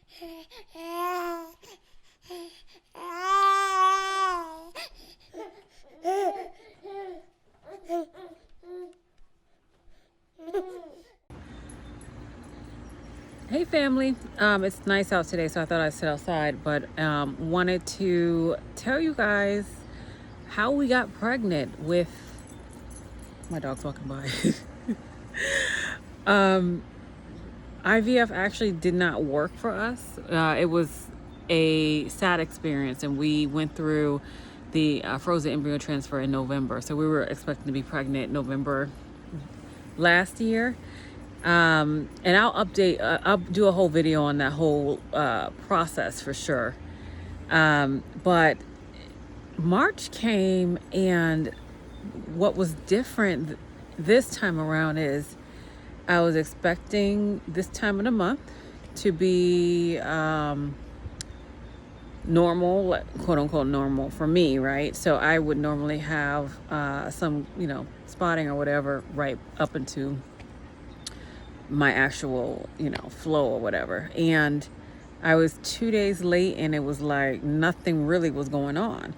Hey family, it's nice out today, so I thought I'd sit outside, but wanted to tell you guys how we got pregnant with my dog's walking by. IVF actually did not work for us. It was a sad experience, and we went through the frozen embryo transfer in November, so we were expecting to be pregnant November last year. And I'll do a whole video on that whole process for sure. But March came, and what was different this time around is I was expecting this time of the month to be normal, quote unquote normal for me, right? So I would normally have some, spotting or whatever right up into my actual, flow or whatever. And I was 2 days late, and it was like nothing really was going on.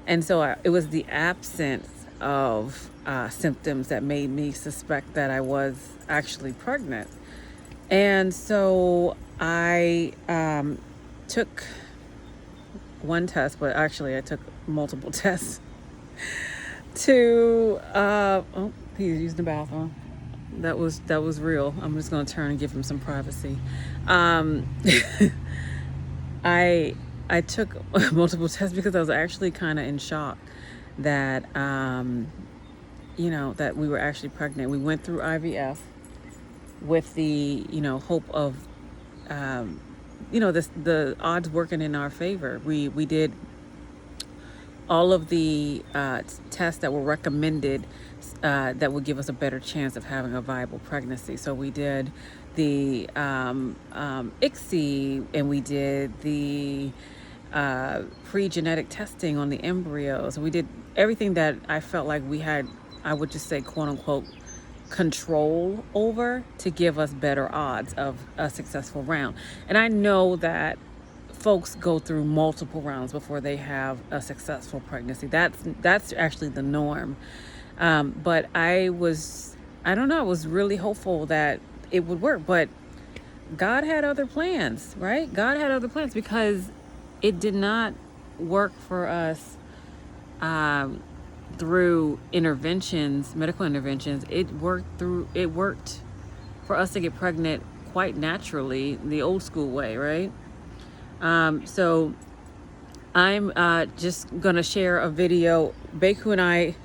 And so it was the absence of symptoms that made me suspect that I was actually pregnant. And so I took one test, but actually I took multiple tests to, he's using the bathroom. That was real. I'm just going to turn and give him some privacy. I took multiple tests because I was actually kind of in shock that that we were actually pregnant. We went through IVF with the hope of the odds working in our favor. We did all of the tests that were recommended that would give us a better chance of having a viable pregnancy. So we did the ICSI, and we did the pre-genetic testing on the embryos. We did everything that I felt like we had, I would just say, quote unquote, control over to give us better odds of a successful round. And I know that folks go through multiple rounds before they have a successful pregnancy. That's actually the norm. But I was really hopeful that it would work, but God had other plans, right? God had other plans, because it did not work for us through interventions, medical interventions. It worked for us to get pregnant quite naturally, the old school way, right? So I'm just gonna share a video. Beku and I,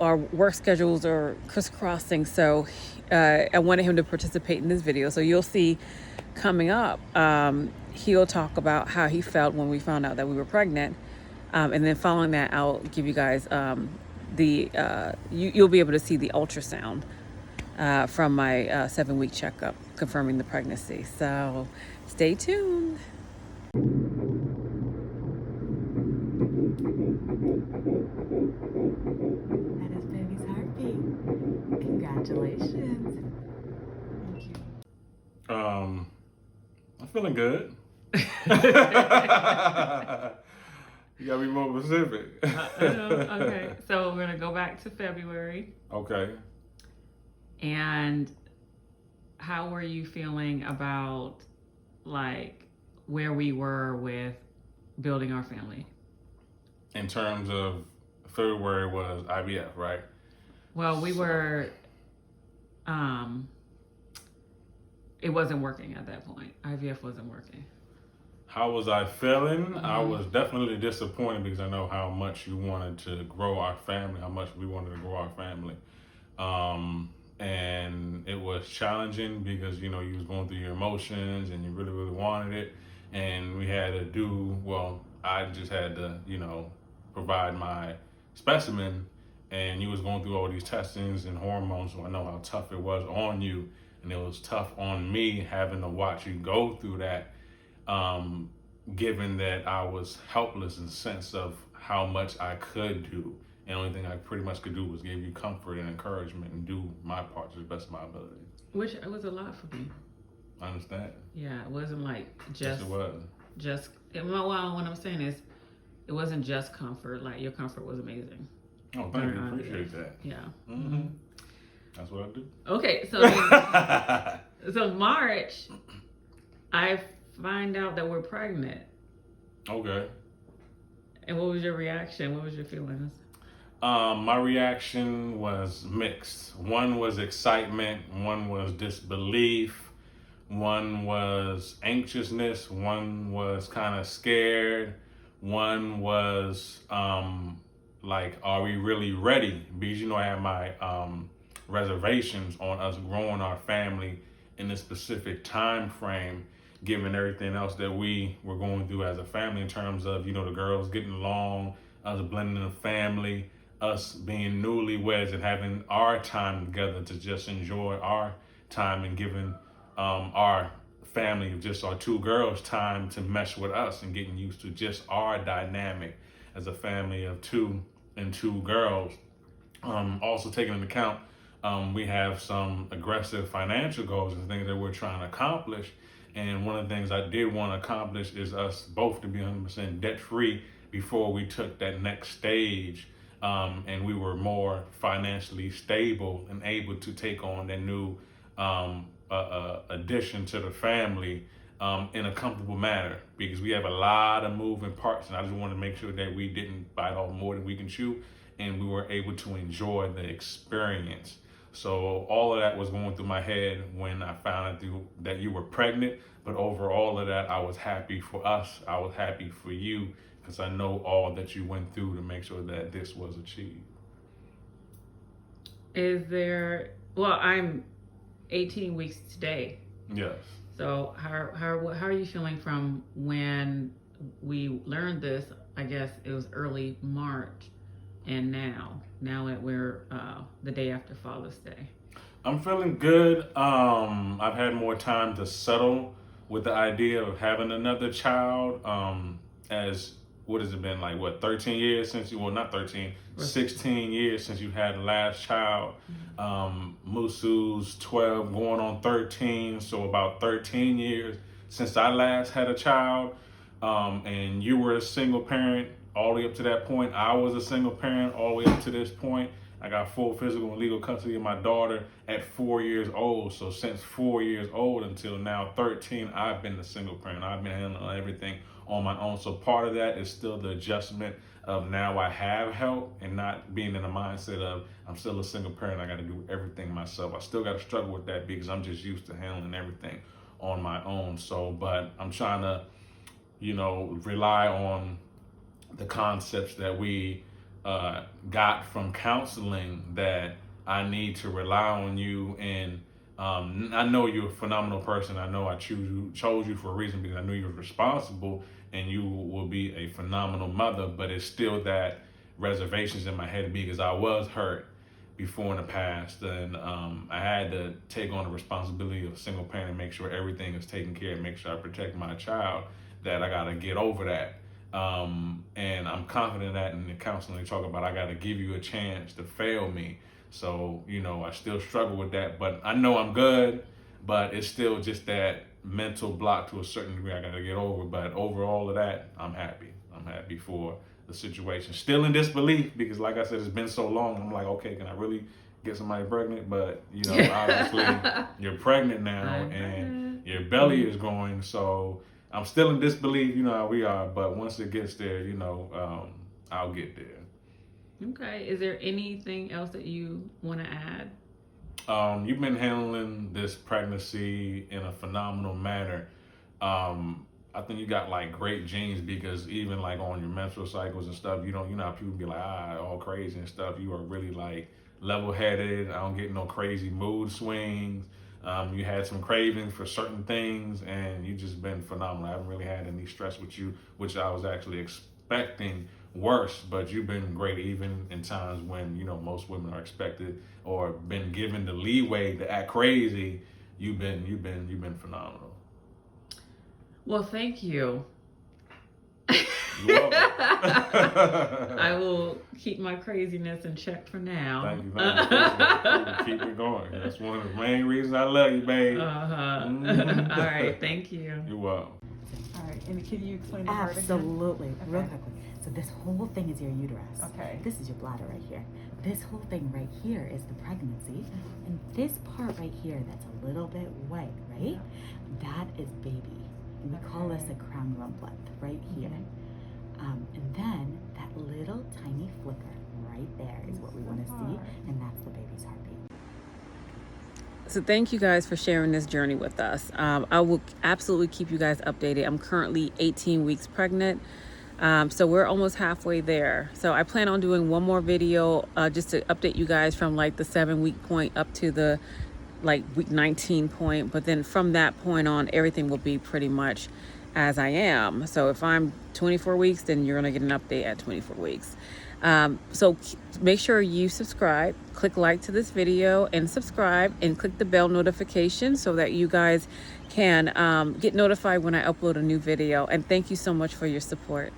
our work schedules are crisscrossing, so I wanted him to participate in this video. So you'll see coming up, he'll talk about how he felt when we found out that we were pregnant. And then following that, I'll give you guys you'll be able to see the ultrasound from my 7-week checkup confirming the pregnancy. So stay tuned. That is baby's heartbeat. Congratulations. Thank you. I'm feeling good. You gotta be more specific. Okay, so we're gonna go back to February. Okay. And how were you feeling about where we were with building our family? In terms of February was IVF, right? Well, we were, it wasn't working at that point. IVF wasn't working. How was I feeling? I was definitely disappointed, because I know how much you wanted to grow our family, how much we wanted to grow our family. And it was challenging because, you was going through your emotions and you really, really wanted it. And we had to I just had to, provide my specimen, and you was going through all these testings and hormones. So I know how tough it was on you, and it was tough on me having to watch you go through that. Given that I was helpless in the sense of how much I could do. And the only thing I pretty much could do was give you comfort and encouragement and do my part to the best of my ability. Which was a lot for me. I understand. Yeah, it wasn't like Yes, it was. well, what I'm saying is, it wasn't just comfort. Like, your comfort was amazing. Oh, thank During you. our Appreciate days. that. Yeah. Mm-hmm. That's what I do. Okay, so March, I find out that we're pregnant. Okay. And what was your reaction? What was your feelings? My reaction was mixed. One was excitement, one was disbelief, one was anxiousness, one was kind of scared, one was like, are we really ready? Because I have my reservations on us growing our family in a specific time frame, given everything else that we were going through as a family in terms of the girls getting along, us blending the family, us being newlyweds and having our time together to just enjoy our time and giving our family of just our two girls time to mesh with us and getting used to just our dynamic as a family of two and two girls. Also taking into account, we have some aggressive financial goals and things that we're trying to accomplish. And one of the things I did want to accomplish is us both to be 100% debt free before we took that next stage. And we were more financially stable and able to take on that new addition to the family in a comfortable manner, because we have a lot of moving parts, and I just wanted to make sure that we didn't bite off more than we can chew, and we were able to enjoy the experience. So all of that was going through my head when I found out that you were pregnant. But over all of that, I was happy for us. I was happy for you, because I know all that you went through to make sure that this was achieved. Well, I'm 18 weeks today. Yes. So how are you feeling from when we learned this? I guess it was early March, and now that we're the day after Father's Day. I'm feeling good. I've had more time to settle with the idea of having another child. As what has it been, like, 13 years since you, well, not 13, 16 years since you had the last child. Musu's 12 going on 13, so about 13 years since I last had a child. And you were a single parent all the way up to that point. I was a single parent all the way up to this point. I got full physical and legal custody of my daughter at 4 years old. So since 4 years old until now 13, I've been a single parent. I've been handling everything on my own. So part of that is still the adjustment of now I have help and not being in the mindset of I'm still a single parent. I got to do everything myself. I still got to struggle with that because I'm just used to handling everything on my own. So, but I'm trying to, rely on the concepts that we got from counseling, that I need to rely on you. And I know you're a phenomenal person. I know I chose you for a reason, because I knew you were responsible and you will be a phenomenal mother. But it's still that reservations in my head, because I was hurt before in the past, and I had to take on the responsibility of a single parent and make sure everything is taken care of, make sure I protect my child. That I got to get over that. And I'm confident that in the counseling they talk about, I got to give you a chance to fail me. So, I still struggle with that, but I know I'm good, but it's still just that mental block to a certain degree I got to get over. But over all of that, I'm happy. I'm happy for the situation. Still in disbelief, because like I said, it's been so long. I'm like, okay, can I really get somebody pregnant? But, obviously you're pregnant now and your belly is growing. So I'm still in disbelief, how we are, but once it gets there, I'll get there. Okay. Is there anything else that you want to add? You've been handling this pregnancy in a phenomenal manner. I think you got great genes, because even on your menstrual cycles and stuff, you know how people be all crazy and stuff. You are really level headed. I don't get no crazy mood swings. You had some cravings for certain things, and you just been phenomenal. I haven't really had any stress with you, which I was actually expecting worse, but you've been great even in times when most women are expected or been given the leeway to act crazy. You've been phenomenal. Well, thank you. You're welcome. I will keep my craziness in check for now. Thank you. Thank you. Keep it going. That's one of the main reasons I love you, babe. Mm-hmm. All right. Thank you. You're welcome. All right. And can you explain the heart again? Absolutely. Okay. Real quickly. So this whole thing is your uterus. Okay. This is your bladder right here. This whole thing right here is the pregnancy. And this part right here that's a little bit white, right? That is baby. And we call this a crown rumplet right here. And then that little tiny flicker right there is what we want to see. And that's the baby's heartbeat. So thank you guys for sharing this journey with us. I will absolutely keep you guys updated. I'm currently 18 weeks pregnant. So we're almost halfway there. So I plan on doing one more video just to update you guys from like the 7-week point up to the like week 19 point. But then from that point on, everything will be pretty much as I am. So if I'm 24 weeks, then you're gonna get an update at 24 weeks. So make sure you subscribe, click like to this video and subscribe and click the bell notification so that you guys can get notified when I upload a new video. And thank you so much for your support.